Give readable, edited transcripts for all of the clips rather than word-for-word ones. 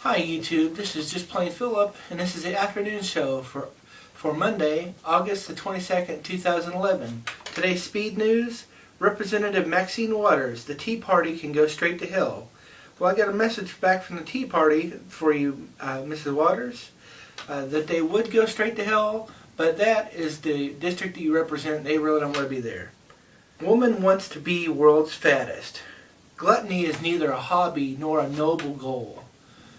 Hi YouTube, this is Just Plain Phillip, and this is the afternoon show for Monday, August the 22nd, 2011. Today's speed news: Representative Maxine Waters, the Tea Party can go straight to hell. Well, I got a message back from the Tea Party for you, Mrs. Waters, that they would go straight to hell, but that is the district that you represent. They really don't want to be there. Woman wants to be world's fattest. Gluttony is neither a hobby nor a noble goal.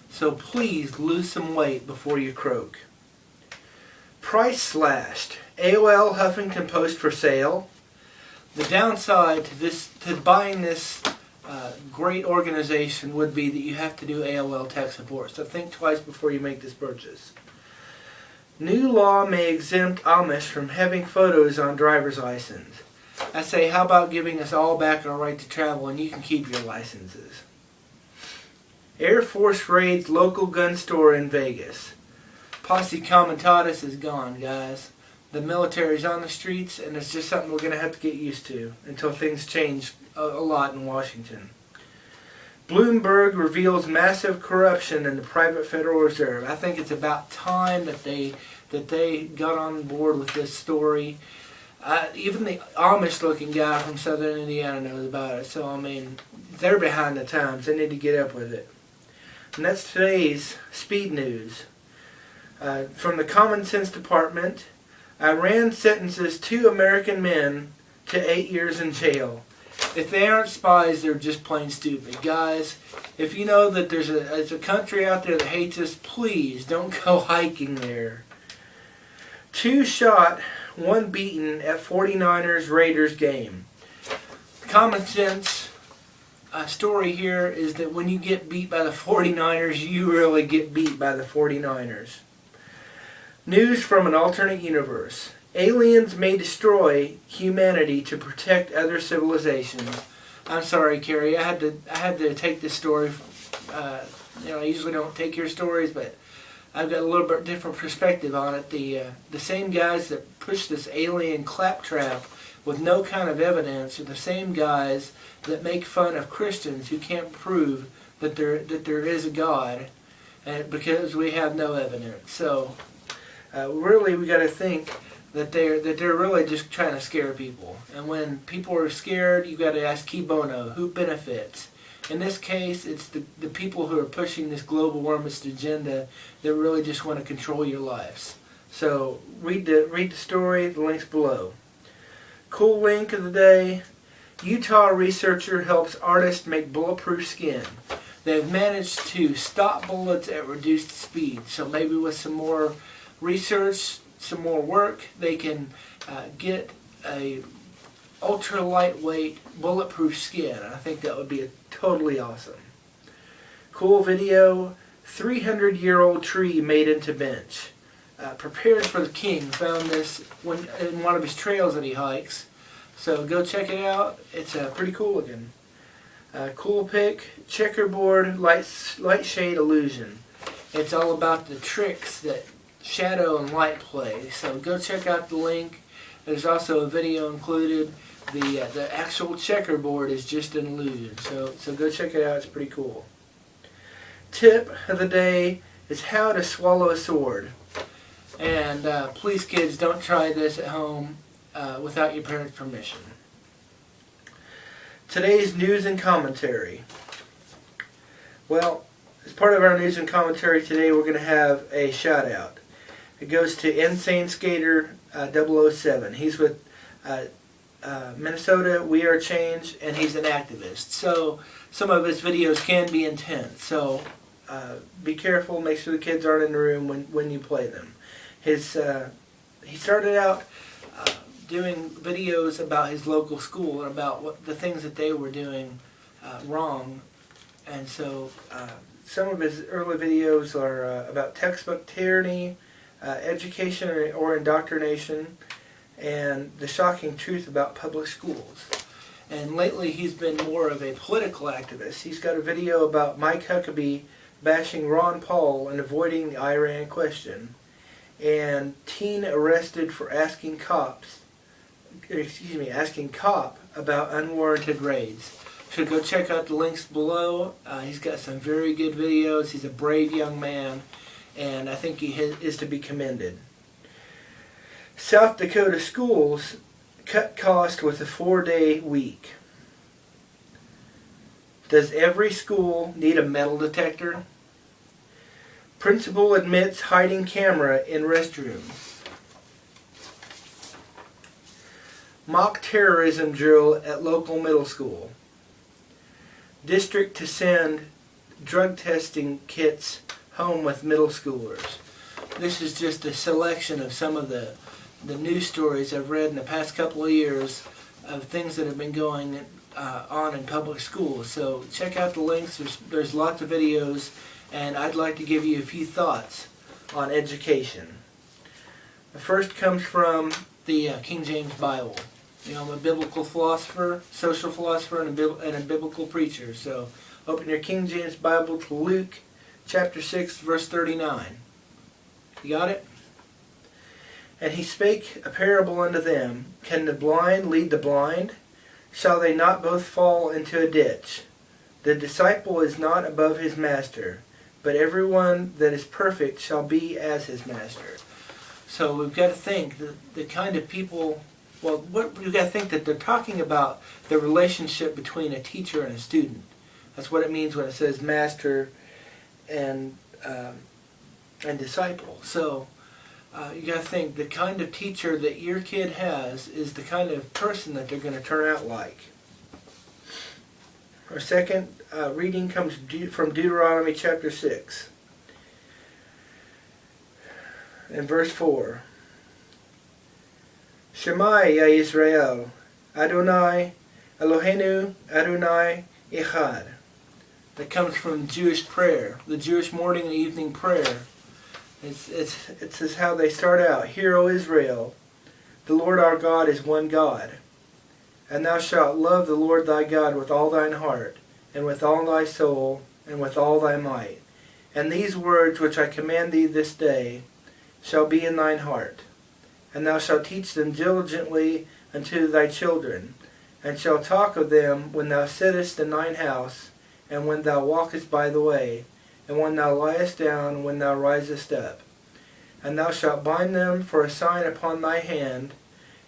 So please lose some weight before you croak. Price slashed. Aolhuffpo Post for sale. The downside to buying this great organization would be that you have to do AOL tech support. So think twice before you make this purchase. New law may exempt Amish from having photos on driver's license. I say, how about giving us all back our right to travel and you can keep your licenses? Air Force raids local gun store in Vegas. Posse Comitatus is gone, guys. The military's on the streets, and it's just something we're going to have to get used to until things change a lot in Washington. Bloomberg reveals massive corruption in the private Federal Reserve. I think it's about time that they got on board with this story. Even the Amish-looking guy from Southern Indiana knows about it. So, I mean, they're behind the times. They need to get up with it. And that's today's speed news. From the Common Sense Department, Iran sentences 2 American men to 8 years in jail. If they aren't spies, they're just plain stupid. Guys, if you know that there's a country out there that hates us, please don't go hiking there. 2 shot, 1 beaten at 49ers Raiders game. Common sense story here is that when you get beat by the 49ers, you really get beat by the 49ers. News from an alternate universe. Aliens may destroy humanity to protect other civilizations. I'm sorry, Carrie. I had to take this story. I usually don't take your stories, but I've got a little bit different perspective on it. The same guys that push this alien claptrap with no kind of evidence are the same guys that make fun of Christians who can't prove that there is a God, because we have no evidence. So really, we got to think that they're really just trying to scare people. And when people are scared, you got to ask Key Bono, who benefits? In this case, it's the people who are pushing this global warmist agenda that really just want to control your lives. So read the story. The link's below. Cool link of the day. Utah researcher helps artist make bulletproof skin. They've managed to stop bullets at reduced speed. So maybe with some more research, some more work, they can get a ultra lightweight bulletproof skin. I think that would be totally awesome. Cool video. 300-year-old tree made into bench. Prepared for the King found this in one of his trails that he hikes. So go check it out. It's pretty cool looking. Cool pick. Checkerboard light shade illusion. It's all about the tricks that shadow and light play. So go check out the link. There's also a video included. The actual checkerboard is just an illusion. So go check it out. It's pretty cool. Tip of the day is how to swallow a sword. And please, kids, don't try this at home without your parents' permission. Today's news and commentary. Well, as part of our news and commentary today, we're going to have a shout-out. It goes to Insane Skater 007. He's with Minnesota We Are Change, and he's an activist. So some of his videos can be intense. So be careful. Make sure the kids aren't in the room when you play them. He started out doing videos about his local school and about the things that they were doing wrong. And so some of his early videos are about textbook tyranny, education or indoctrination, and the shocking truth about public schools. And lately he's been more of a political activist. He's got a video about Mike Huckabee bashing Ron Paul and avoiding the Iran question. And teen arrested for asking cop about unwarranted raids. should go check out the links below. He's got some very good videos. He's a brave young man, and I think he is to be commended. South Dakota schools cut cost with a 4-day week. Does every school need a metal detector? Principal admits hiding camera in restroom. Mock terrorism drill at local middle school. District to send drug testing kits home with middle schoolers. This is just a selection of some of the news stories I've read in the past couple of years of things that have been going on in public schools. So check out the links. There's lots of videos, and I'd like to give you a few thoughts on education. The first comes from the King James Bible. You know, I'm a biblical philosopher, social philosopher, and a biblical preacher. So open your King James Bible to Luke chapter 6, verse 39. You got it? And he spake a parable unto them, Can the blind lead the blind? Shall they not both fall into a ditch? The disciple is not above his master, but everyone that is perfect shall be as his master. So we've got to think the kind of people, we've got to think that they're talking about the relationship between a teacher and a student. That's what it means when it says master and disciple. So you got to think the kind of teacher that your kid has is the kind of person that they're going to turn out like. Our second reading comes from Deuteronomy chapter 6 and verse 4. Shema ya Israel, Adonai Eloheinu Adonai Echad. That comes from Jewish prayer, the Jewish morning and evening prayer. It's how they start out. Hear, O Israel, the Lord our God is one God. And thou shalt love the Lord thy God with all thine heart, and with all thy soul, and with all thy might. And these words which I command thee this day shall be in thine heart. And thou shalt teach them diligently unto thy children, and shalt talk of them when thou sittest in thine house, and when thou walkest by the way, and when thou liest down, and when thou risest up. And thou shalt bind them for a sign upon thy hand,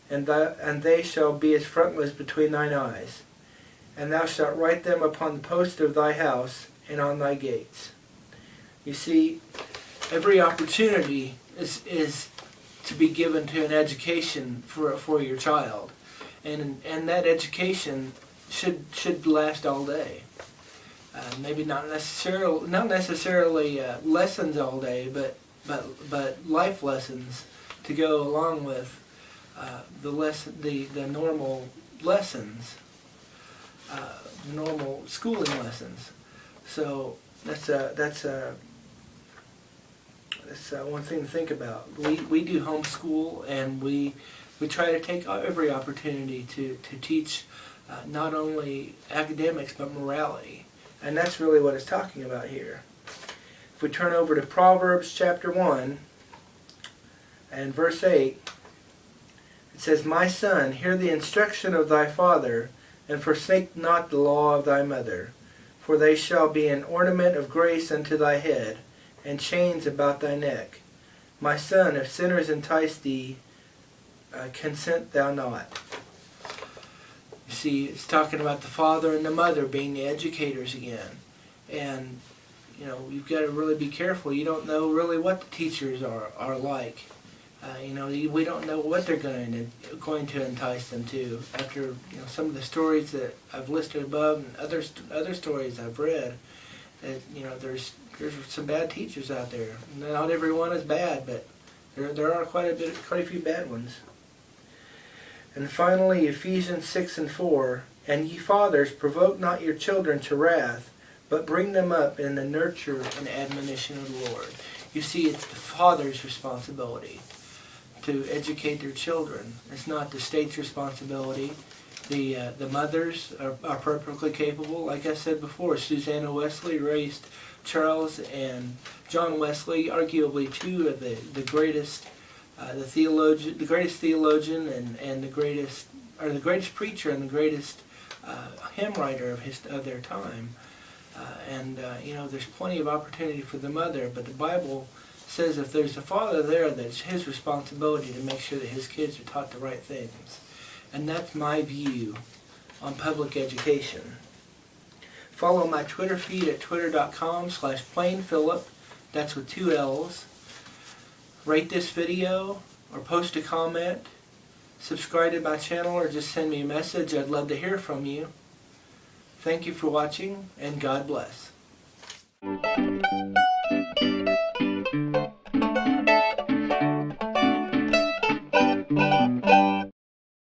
and they shall be as frontlets between thine eyes. And thou shalt write them upon the posts of thy house, and on thy gates. You see, every opportunity is to be given to an education for your child. And that education should last all day. Maybe not necessarily lessons all day, but life lessons to go along with the normal lessons, normal schooling lessons. So that's one thing to think about. We do homeschool, and we try to take every opportunity to teach not only academics but morality. And that's really what it's talking about here. If we turn over to Proverbs chapter 1 and verse 8, it says, My son, hear the instruction of thy father, and forsake not the law of thy mother. For they shall be an ornament of grace unto thy head, and chains about thy neck. My son, if sinners entice thee, consent thou not. You see, it's talking about the father and the mother being the educators again. And, you know, you've got to really be careful. You don't know really what the teachers are like. We don't know what they're going to entice them to. After some of the stories that I've listed above and other stories I've read, there's some bad teachers out there. Not everyone is bad, but there are quite a few bad ones. And finally, Ephesians 6 and 4, And ye fathers, provoke not your children to wrath, but bring them up in the nurture and admonition of the Lord. You see, it's the father's responsibility to educate their children. It's not the state's responsibility. The mothers are perfectly capable. Like I said before, Susanna Wesley raised Charles and John Wesley, arguably two of the greatest, the greatest theologian and the greatest preacher and the greatest hymn writer of their time. There's plenty of opportunity for the mother, but the Bible says if there's a father there, that's his responsibility to make sure that his kids are taught the right things. And that's my view on public education. Follow my Twitter feed at twitter.com/plainphillip. That's with 2 L's. Rate this video or post a comment. Subscribe to my channel or just send me a message. I'd love to hear from you. Thank you for watching, and God bless.